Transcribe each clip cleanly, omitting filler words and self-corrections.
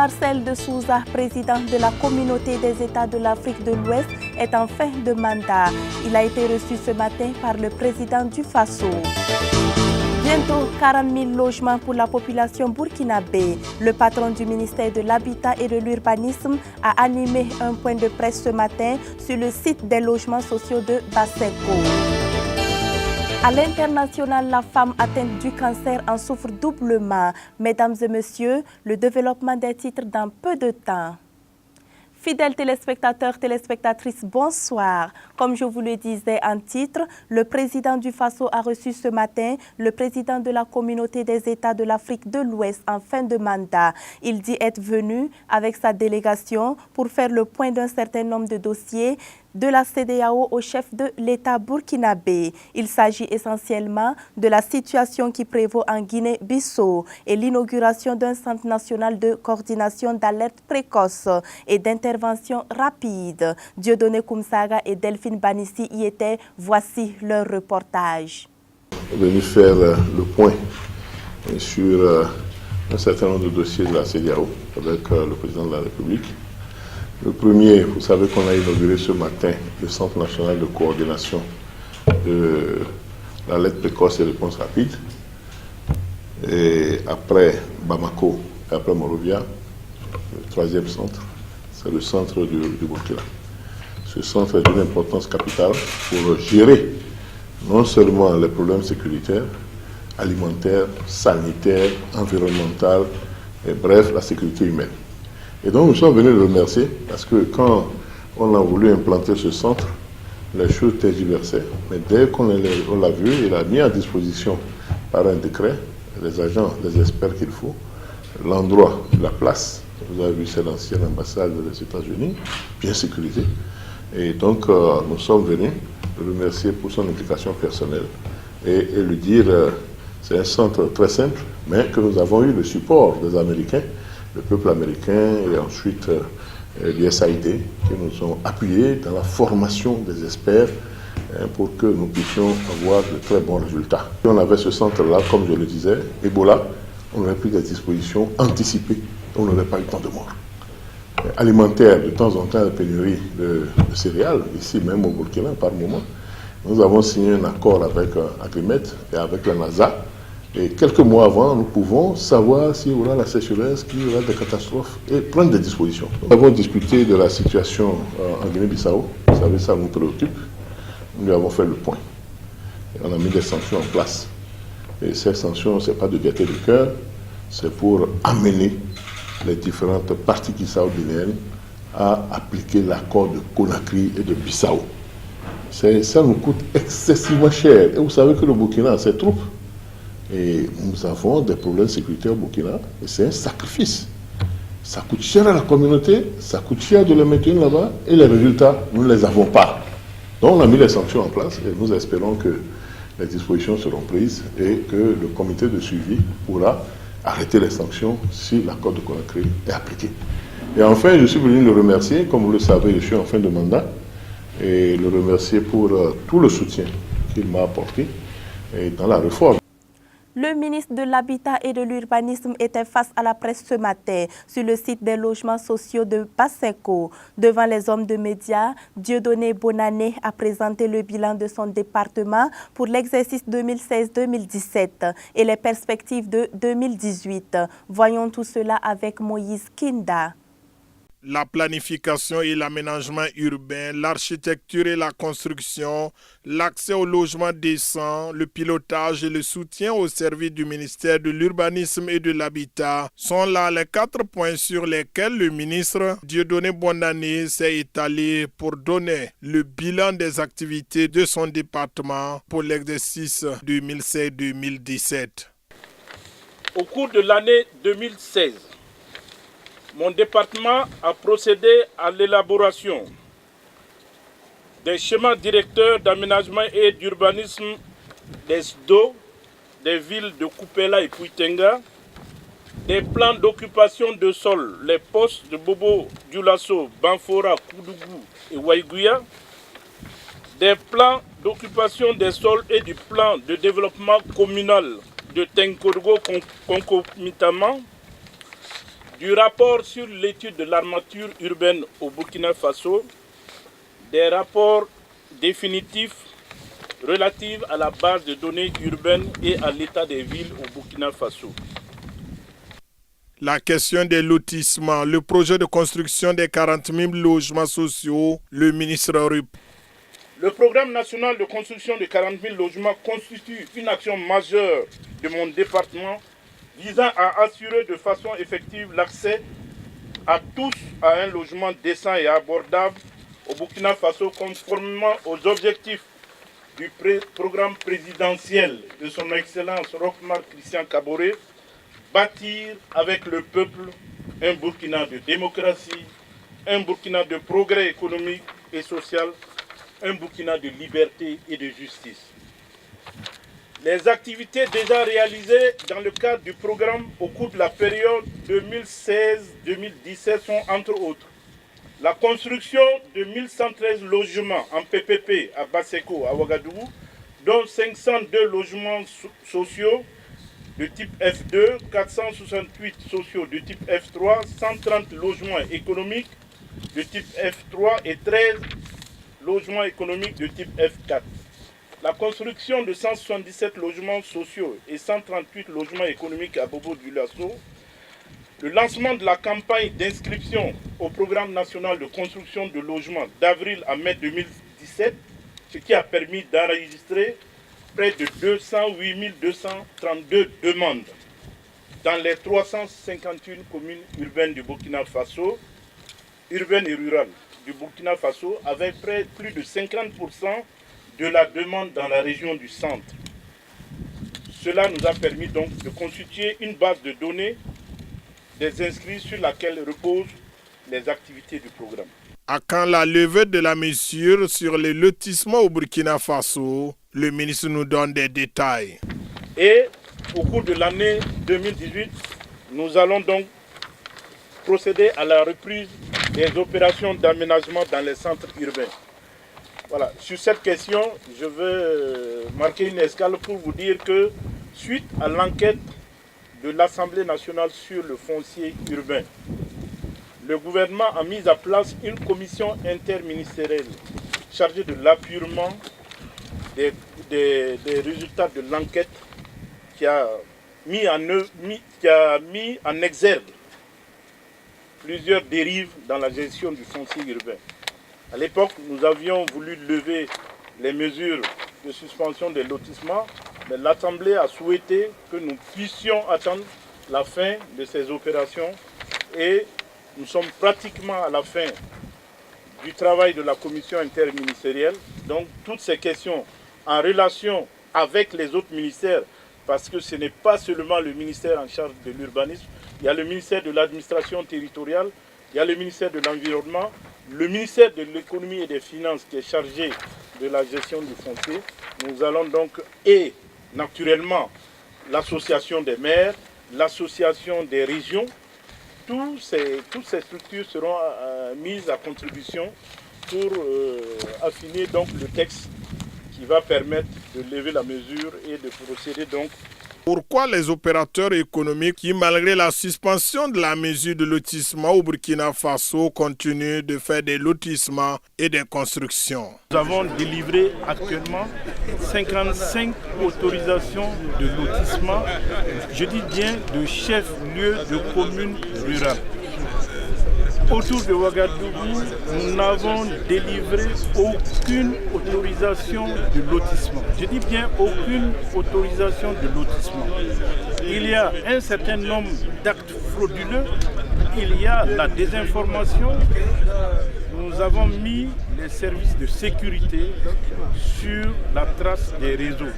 Marcel de Souza, président de la communauté des États de l'Afrique de l'Ouest, est en fin de mandat. Il a été reçu ce matin par le président du Faso. Bientôt 40 000 logements pour la population burkinabé. Le patron du ministère de l'Habitat et de l'Urbanisme a animé un point de presse ce matin sur le site des logements sociaux de Basseko. À l'international, la femme atteinte du cancer en souffre doublement. Mesdames et messieurs, le développement des titres dans peu de temps. Fidèles téléspectateurs, téléspectatrices, bonsoir. Comme je vous le disais en titre, le président du Faso a reçu ce matin le président de la communauté des États de l'Afrique de l'Ouest en fin de mandat. Il dit être venu avec sa délégation pour faire le point d'un certain nombre de dossiers de la CEDEAO au chef de l'État burkinabé. Il s'agit essentiellement de la situation qui prévaut en Guinée-Bissau et l'inauguration d'un centre national de coordination d'alerte précoce et d'intervention rapide. Dieudonné Koumsaga et Delphine Banissi y étaient. Voici leur reportage. Venu faire le point sur un certain nombre de dossiers de la CEDEAO avec le président de la République. Le premier, vous savez qu'on a inauguré ce matin le Centre national de coordination de l'alerte précoce et réponse rapide. Et après Bamako et après Monrovia, le troisième centre, c'est le centre du Burkina. Ce centre est d'une importance capitale pour gérer non seulement les problèmes sécuritaires, alimentaires, sanitaires, environnementaux, et bref, la sécurité humaine. Et donc nous sommes venus le remercier parce que quand on a voulu implanter ce centre, les choses tergiversaient. Mais dès qu'on l'a vu, il a mis à disposition par un décret les agents, les experts qu'il faut, l'endroit, la place. Vous avez vu, c'est l'ancienne ambassade des États-Unis, bien sécurisée. Et donc nous sommes venus le remercier pour son implication personnelle et lui dire c'est un centre très simple, mais que nous avons eu le support des Américains, le peuple américain et ensuite l'USAID qui nous ont appuyés dans la formation des experts pour que nous puissions avoir de très bons résultats. Si on avait ce centre-là, comme je le disais, Ebola, on aurait pris des dispositions anticipées, on n'aurait pas eu tant de morts. Alimentaire, de temps en temps, la pénurie de céréales, ici même au Burkina par moment. Nous avons signé un accord avec Agrimet et avec la NASA. Et quelques mois avant, nous pouvons savoir s'il y aura la sécheresse, qu'il y aura des catastrophes et prendre des dispositions. Nous avons discuté de la situation en Guinée-Bissau. Vous savez, ça nous préoccupe. Nous avons fait le point. Et on a mis des sanctions en place. Et ces sanctions, ce n'est pas de gaieté de cœur, c'est pour amener les différentes parties guinéennes à appliquer l'accord de Conakry et de Bissau. Ça nous coûte excessivement cher. Et vous savez que le Burkina a ses troupes. Et nous avons des problèmes sécuritaires au Burkina, et c'est un sacrifice. Ça coûte cher à la communauté, ça coûte cher de les maintenir là-bas, et les résultats, nous ne les avons pas. Donc on a mis les sanctions en place, et nous espérons que les dispositions seront prises, et que le comité de suivi pourra arrêter les sanctions si l'accord de Conakry est appliqué. Et enfin, je suis venu le remercier, comme vous le savez, je suis en fin de mandat, et le remercier pour tout le soutien qu'il m'a apporté et dans la réforme. Le ministre de l'Habitat et de l'Urbanisme était face à la presse ce matin sur le site des logements sociaux de Basseko. Devant les hommes de médias, Dieudonné Bonané a présenté le bilan de son département pour l'exercice 2016-2017 et les perspectives de 2018. Voyons tout cela avec Moïse Kinda. La planification et l'aménagement urbain, l'architecture et la construction, l'accès au logement décent, le pilotage et le soutien au service du ministère de l'Urbanisme et de l'Habitat sont là les 4 points sur lesquels le ministre Dieudonné Bonané s'est étalé pour donner le bilan des activités de son département pour l'exercice 2016-2017. Au cours de l'année 2016, mon département a procédé à l'élaboration des schémas directeurs d'aménagement et d'urbanisme des SDO, des villes de Koupela et Puitenga, des plans d'occupation de sol, les postes de Bobo, Dioulasso, Banfora, Koudougou et Waïgouya, des plans d'occupation des sols et du plan de développement communal de Tenkorgo concomitamment, du rapport sur l'étude de l'armature urbaine au Burkina Faso, des rapports définitifs relatifs à la base de données urbaines et à l'état des villes au Burkina Faso. La question des lotissements, le projet de construction des 40 000 logements sociaux, le ministre répond. Le programme national de construction de 40 000 logements constitue une action majeure de mon département visant à assurer de façon effective l'accès à tous à un logement décent et abordable au Burkina Faso conformément aux objectifs du programme présidentiel de son Excellence Roch-Marc Christian Kaboré, bâtir avec le peuple un Burkina de démocratie, un Burkina de progrès économique et social, un Burkina de liberté et de justice. Les activités déjà réalisées dans le cadre du programme au cours de la période 2016-2017 sont entre autres la construction de 1113 logements en PPP à Basseko, à Ouagadougou, dont 502 logements sociaux de type F2, 468 sociaux de type F3, 130 logements économiques de type F3 et 13 logements économiques de type F4. La construction de 177 logements sociaux et 138 logements économiques à Bobo-Dioulasso. Le lancement de la campagne d'inscription au programme national de construction de logements d'avril à mai 2017, ce qui a permis d'enregistrer près de 208 232 demandes dans les 351 communes urbaines du Burkina Faso, urbaines et rurales du Burkina Faso, avec plus de 50% de la demande dans la région du centre. Cela nous a permis donc de constituer une base de données des inscrits sur laquelle reposent les activités du programme. À quand la levée de la mesure sur les lotissements au Burkina Faso, le ministre nous donne des détails. Et au cours de l'année 2018, nous allons donc procéder à la reprise des opérations d'aménagement dans les centres urbains. Voilà. Sur cette question, je veux marquer une escale pour vous dire que suite à l'enquête de l'Assemblée nationale sur le foncier urbain, le gouvernement a mis en place une commission interministérielle chargée de l'appurement des résultats de l'enquête qui a mis en exergue plusieurs dérives dans la gestion du foncier urbain. À l'époque, nous avions voulu lever les mesures de suspension des lotissements, mais l'Assemblée a souhaité que nous puissions attendre la fin de ces opérations et nous sommes pratiquement à la fin du travail de la commission interministérielle. Donc toutes ces questions en relation avec les autres ministères, parce que ce n'est pas seulement le ministère en charge de l'urbanisme, il y a le ministère de l'administration territoriale, il y a le ministère de l'environnement, le ministère de l'économie et des finances qui est chargé de la gestion du foncier. Nous allons donc, et naturellement, l'association des maires, l'association des régions, toutes ces structures seront mises à contribution pour affiner donc le texte qui va permettre de lever la mesure et de procéder donc. Pourquoi les opérateurs économiques qui, malgré la suspension de la mesure de lotissement au Burkina Faso, continuent de faire des lotissements et des constructions? Nous avons délivré actuellement 55 autorisations de lotissement, je dis bien de chefs-lieux de communes rurales. Autour de Ouagadougou, nous n'avons délivré aucune autorisation de lotissement. Je dis bien aucune autorisation de lotissement. Il y a un certain nombre d'actes frauduleux, il y a la désinformation. Nous avons mis les services de sécurité sur la trace des réseaux.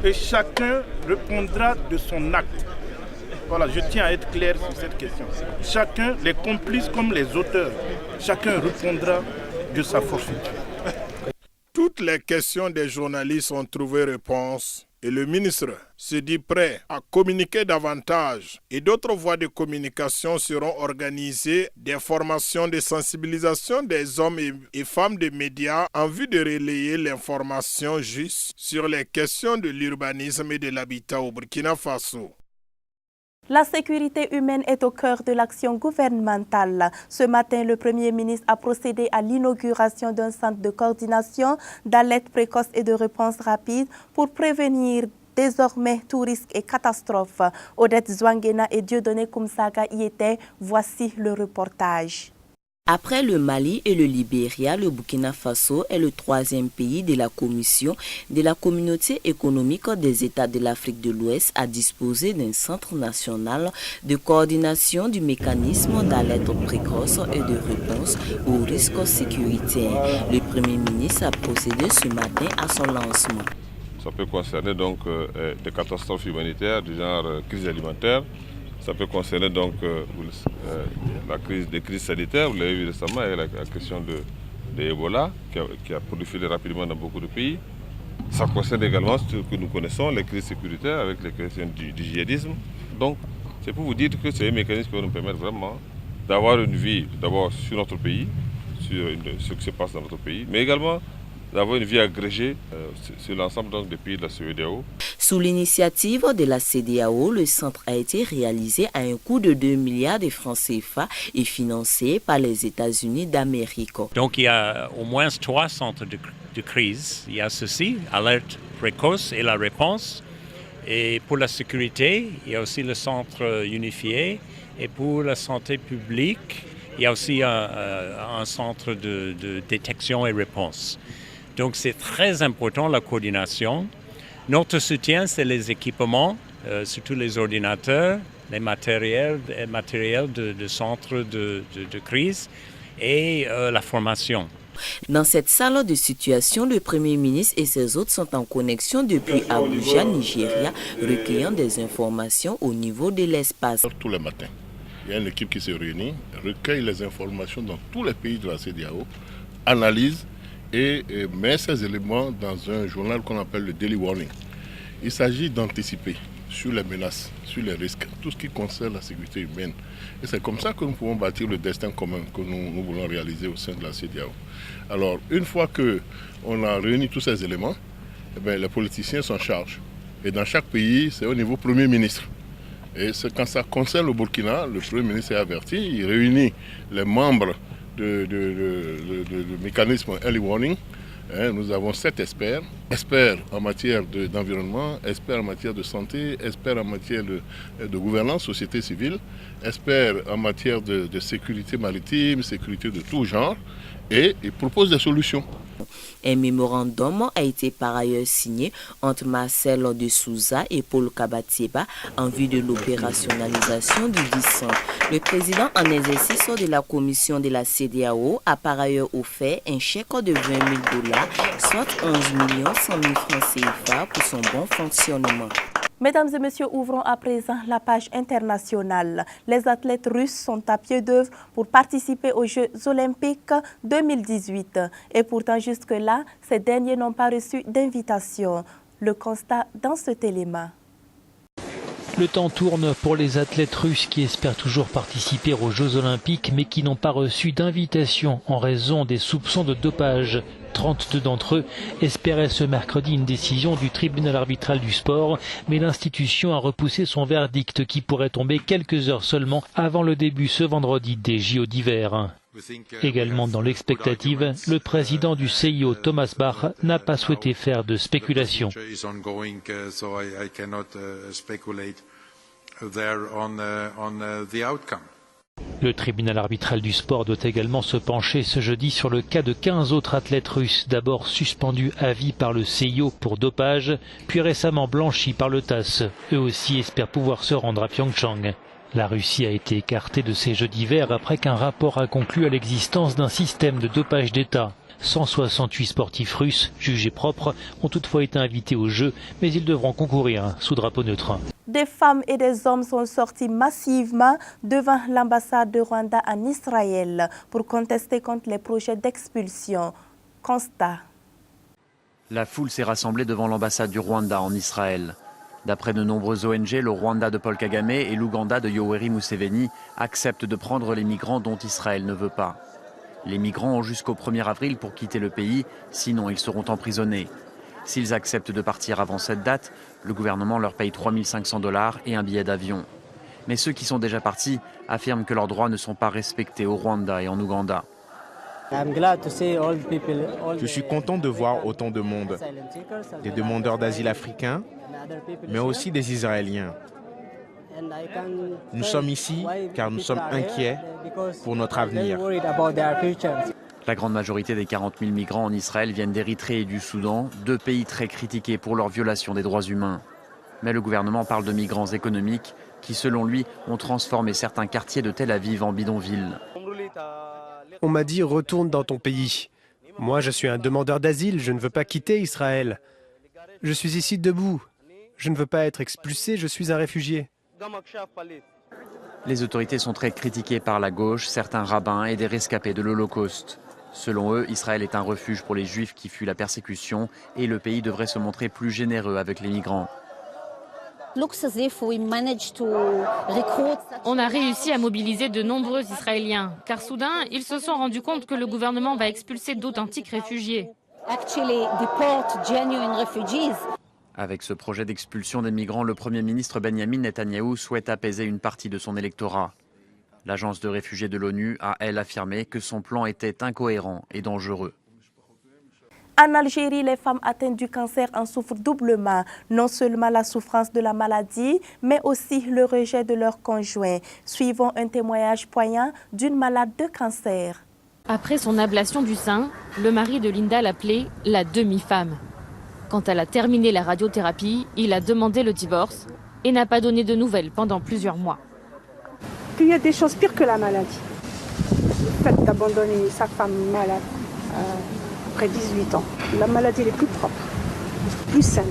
Et chacun répondra de son acte. Voilà, je tiens à être clair sur cette question. Chacun, les complices comme les auteurs, chacun répondra de sa forfaiture. Toutes les questions des journalistes ont trouvé réponse et le ministre se dit prêt à communiquer davantage. Et d'autres voies de communication seront organisées, des formations de sensibilisation des hommes et femmes des médias en vue de relayer l'information juste sur les questions de l'urbanisme et de l'habitat au Burkina Faso. La sécurité humaine est au cœur de l'action gouvernementale. Ce matin, le Premier ministre a procédé à l'inauguration d'un centre de coordination, d'alerte précoce et de réponse rapide pour prévenir désormais tout risque et catastrophe. Odette Zouangena et Dieudonné Koumsaga y étaient. Voici le reportage. Après le Mali et le Libéria, le Burkina Faso est le troisième pays de la Commission de la Communauté économique des États de l'Afrique de l'Ouest à disposer d'un centre national de coordination du mécanisme d'alerte précoce et de réponse aux risques sécuritaires. Le Premier ministre a procédé ce matin à son lancement. Ça peut concerner donc des catastrophes humanitaires du genre crise alimentaire. Ça peut concerner donc des crises sanitaires, vous l'avez vu récemment avec la question de Ebola qui a proliféré rapidement dans beaucoup de pays. Ça concerne également ce que nous connaissons, les crises sécuritaires avec les questions du djihadisme. Donc c'est pour vous dire que c'est un mécanisme qui va nous permettre vraiment d'avoir une vie d'abord sur notre pays, sur ce qui se passe dans notre pays, mais également d'avoir une vie agrégée sur l'ensemble des pays de la CEDEAO. Sous l'initiative de la CEDEAO, le centre a été réalisé à un coût de 2 milliards de francs CFA et financé par les États-Unis d'Amérique. Donc il y a au moins 3 centres de crise. Il y a ceci, alerte précoce et la réponse. Et pour la sécurité, il y a aussi le centre unifié. Et pour la santé publique, il y a aussi un centre de détection et réponse. Donc c'est très important la coordination. Notre soutien, c'est les équipements, surtout les ordinateurs, les matériels de centres de crise et la formation. Dans cette salle de situation, le Premier ministre et ses hôtes sont en connexion depuis Abuja, Nigeria, recueillant des informations au niveau de l'espace. Tous les matins, il y a une équipe qui se réunit, recueille les informations dans tous les pays de la CEDEAO, analyse et met ces éléments dans un journal qu'on appelle le Daily Warning. Il s'agit d'anticiper sur les menaces, sur les risques, tout ce qui concerne la sécurité humaine. Et c'est comme ça que nous pouvons bâtir le destin commun que nous voulons réaliser au sein de la CEDEAO. Alors, une fois qu'on a réuni tous ces éléments, les politiciens s'en chargent. Et dans chaque pays, c'est au niveau Premier ministre. Et quand ça concerne le Burkina, le Premier ministre est averti, il réunit les membres du mécanisme Early Warning. Nous avons 7 experts en matière d'environnement, experts en matière de santé, experts en matière de gouvernance, société civile, experts en matière de sécurité maritime, sécurité de tout genre, et ils proposent des solutions. Un mémorandum a été par ailleurs signé entre Marcel de Souza et Paul Kabatieba en vue de l'opérationnalisation du centre. Le président en exercice de la commission de la CEDEAO a par ailleurs offert un chèque de $20 000, soit 11 100 000 francs CFA pour son bon fonctionnement. Mesdames et messieurs, ouvrons à présent la page internationale. Les athlètes russes sont à pied d'œuvre pour participer aux Jeux olympiques 2018. Et pourtant, jusque-là, ces derniers n'ont pas reçu d'invitation. Le constat dans ce élément. Le temps tourne pour les athlètes russes qui espèrent toujours participer aux Jeux olympiques mais qui n'ont pas reçu d'invitation en raison des soupçons de dopage. 32 d'entre eux espéraient ce mercredi une décision du tribunal arbitral du sport, mais l'institution a repoussé son verdict qui pourrait tomber quelques heures seulement avant le début ce vendredi des JO d'hiver. Également dans l'expectative, le président du CIO, Thomas Bach, n'a pas souhaité faire de spéculation. Le tribunal arbitral du sport doit également se pencher ce jeudi sur le cas de 15 autres athlètes russes, d'abord suspendus à vie par le CIO pour dopage, puis récemment blanchis par le TASS. Eux aussi espèrent pouvoir se rendre à Pyeongchang. La Russie a été écartée de ces Jeux d'hiver après qu'un rapport a conclu à l'existence d'un système de dopage d'État. 168 sportifs russes, jugés propres, ont toutefois été invités aux Jeux, mais ils devront concourir sous drapeau neutre. Des femmes et des hommes sont sortis massivement devant l'ambassade de Rwanda en Israël pour contester contre les projets d'expulsion. Constat. La foule s'est rassemblée devant l'ambassade du Rwanda en Israël. D'après de nombreuses ONG, le Rwanda de Paul Kagame et l'Ouganda de Yoweri Museveni acceptent de prendre les migrants dont Israël ne veut pas. Les migrants ont jusqu'au 1er avril pour quitter le pays, sinon ils seront emprisonnés. S'ils acceptent de partir avant cette date, le gouvernement leur paye $3 500 et un billet d'avion. Mais ceux qui sont déjà partis affirment que leurs droits ne sont pas respectés au Rwanda et en Ouganda. Je suis content de voir autant de monde, des demandeurs d'asile africains, mais aussi des Israéliens. Nous sommes ici car nous sommes inquiets pour notre avenir. La grande majorité des 40 000 migrants en Israël viennent d'Érythrée et du Soudan, deux pays très critiqués pour leur violation des droits humains. Mais le gouvernement parle de migrants économiques qui, selon lui, ont transformé certains quartiers de Tel Aviv en bidonvilles. On m'a dit « retourne dans ton pays ». Moi, je suis un demandeur d'asile, je ne veux pas quitter Israël. Je suis ici debout. Je ne veux pas être expulsé, je suis un réfugié. Les autorités sont très critiquées par la gauche, certains rabbins et des rescapés de l'Holocauste. Selon eux, Israël est un refuge pour les Juifs qui fuient la persécution et le pays devrait se montrer plus généreux avec les migrants. On a réussi à mobiliser de nombreux Israéliens, car soudain, ils se sont rendus compte que le gouvernement va expulser d'authentiques réfugiés. Avec ce projet d'expulsion des migrants, le Premier ministre Benjamin Netanyahou souhaite apaiser une partie de son électorat. L'agence de réfugiés de l'ONU a, elle, affirmé que son plan était incohérent et dangereux. En Algérie, les femmes atteintes du cancer en souffrent doublement, non seulement la souffrance de la maladie, mais aussi le rejet de leur conjoint. Suivons un témoignage poignant d'une malade de cancer. Après son ablation du sein, le mari de Linda l'appelait la demi-femme. Quand elle a terminé la radiothérapie, il a demandé le divorce et n'a pas donné de nouvelles pendant plusieurs mois. Il y a des choses pires que la maladie. Le fait d'abandonner sa femme malade après 18 ans. La maladie est plus propre, plus saine.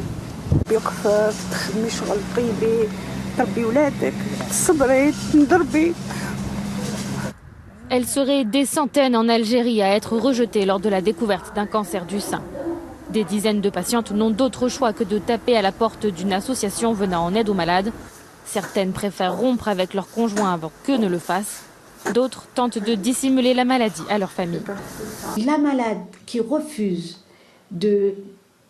Elle serait des centaines en Algérie à être rejetée lors de la découverte d'un cancer du sein. Des dizaines de patientes n'ont d'autre choix que de taper à la porte d'une association venant en aide aux malades. Certaines préfèrent rompre avec leur conjoint avant qu'eux ne le fassent. D'autres tentent de dissimuler la maladie à leur famille. La malade qui refuse de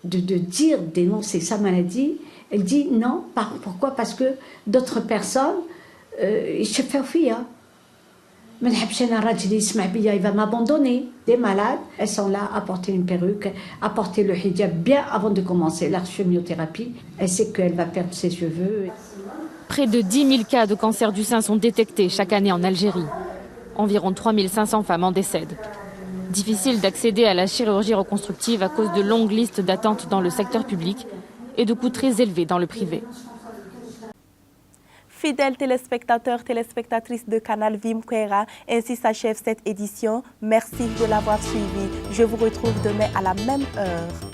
dénoncer sa maladie, elle dit non. Pourquoi? Parce que d'autres personnes, ils se font fuir. Il va m'abandonner. Des malades, elles sont là à porter une perruque, à porter le hijab bien avant de commencer la chimiothérapie. Elle sait qu'elle va perdre ses cheveux. Près de 10 000 cas de cancer du sein sont détectés chaque année en Algérie. Environ 3 500 femmes en décèdent. Difficile d'accéder à la chirurgie reconstructive à cause de longues listes d'attente dans le secteur public et de coûts très élevés dans le privé. Fidèles téléspectateurs, téléspectatrices de Canal Vie Mkwera, ainsi s'achève cette édition. Merci de l'avoir suivi. Je vous retrouve demain à la même heure.